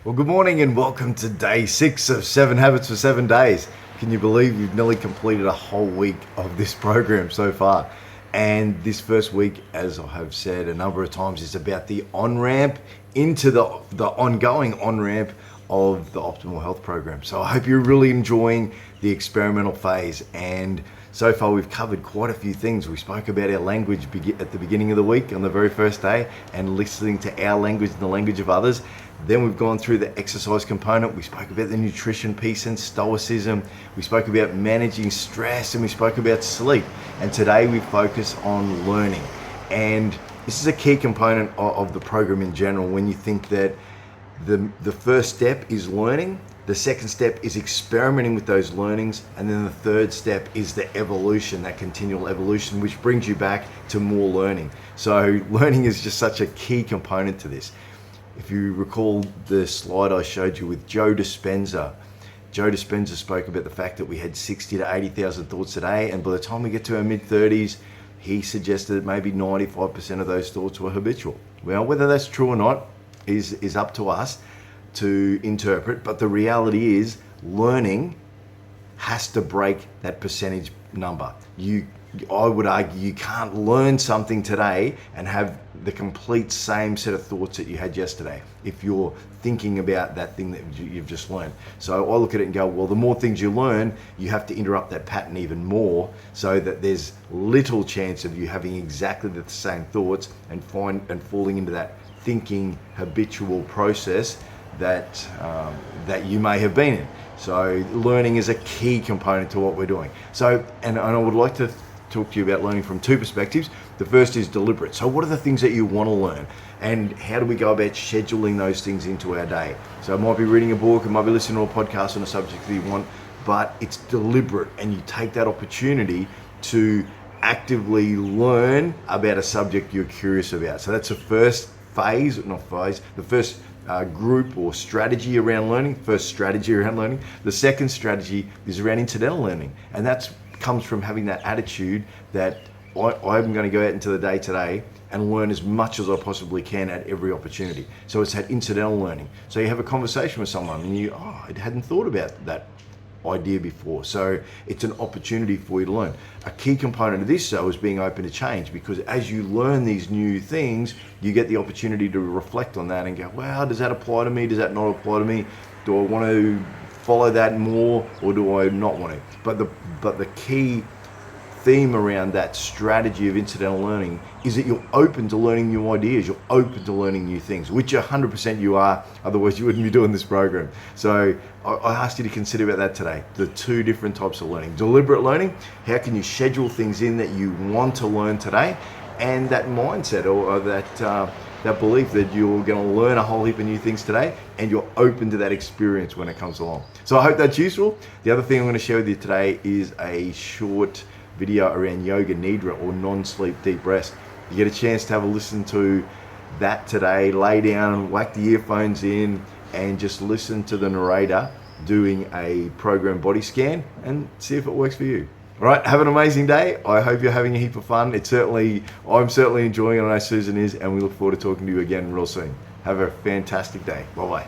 Well, good morning and welcome to day 6 of 7 Habits for 7 days. Can you believe you've nearly completed a whole week of this program so far? And this first week, as I have said a number of times, is about the on-ramp into the ongoing on-ramp of the Optimal Health Program. So I hope you're really enjoying the experimental phase. And so far we've covered quite a few things. We spoke about our language at the beginning of the week on the very first day and listening to our language and the language of others. Then we've gone through the exercise component. We spoke about the nutrition piece and stoicism. We spoke about managing stress and we spoke about sleep. And today we focus on learning. And this is a key component of the program in general. When you think that the first step is learning, the second step is experimenting with those learnings, and then the third step is the evolution, that continual evolution, which brings you back to more learning. So learning is just such a key component to this. If you recall the slide I showed you with Joe Dispenza, Joe Dispenza spoke about the fact that we had 60 to 80,000 thoughts a day, and by the time we get to our mid-30s, he suggested that maybe 95% of those thoughts were habitual. Well, whether that's true or not is up to us to interpret, but the reality is learning has to break that percentage number. I would argue you can't learn something today and have the complete same set of thoughts that you had yesterday if you're thinking about that thing that you've just learned. So I look at it and go, well, the more things you learn, you have to interrupt that pattern even more so that there's little chance of you having exactly the same thoughts and falling into that thinking habitual process that you may have been in. So learning is a key component to what we're doing. So, and I would like to talk to you about learning from two perspectives. The first is deliberate. So what are the things that you want to learn? And how do we go about scheduling those things into our day? So it might be reading a book, it might be listening to a podcast on a subject that you want, but it's deliberate and you take that opportunity to actively learn about a subject you're curious about. So that's the first phase, the first group or strategy around learning, first strategy around learning. The second strategy is around incidental learning. And that comes from having that attitude that I'm going to go out into the day today and learn as much as I possibly can at every opportunity. So it's that incidental learning. So you have a conversation with someone and I hadn't thought about that idea before. So it's an opportunity for you to learn. A key component of this though is being open to change, because as you learn these new things, you get the opportunity to reflect on that and go, wow, does that apply to me? Does that not apply to me? Do I want to follow that more or do I not want to? But the key theme around that strategy of incidental learning is that you're open to learning new ideas, you're open to learning new things, which 100% you are, otherwise you wouldn't be doing this program. So I asked you to consider about that today, the two different types of learning. Deliberate learning, how can you schedule things in that you want to learn today, and that mindset or that belief that you're going to learn a whole heap of new things today and you're open to that experience when it comes along. So I hope that's useful. The other thing I'm going to share with you today is a short video around yoga nidra or non-sleep deep rest. You get a chance to have a listen to that today, lay down and whack the earphones in and just listen to the narrator doing a program body scan and see if it works for you. All right, have an amazing day. I hope you're having a heap of fun. I'm certainly enjoying it. I know Susan is, and we look forward to talking to you again real soon. Have a fantastic day. Bye-bye.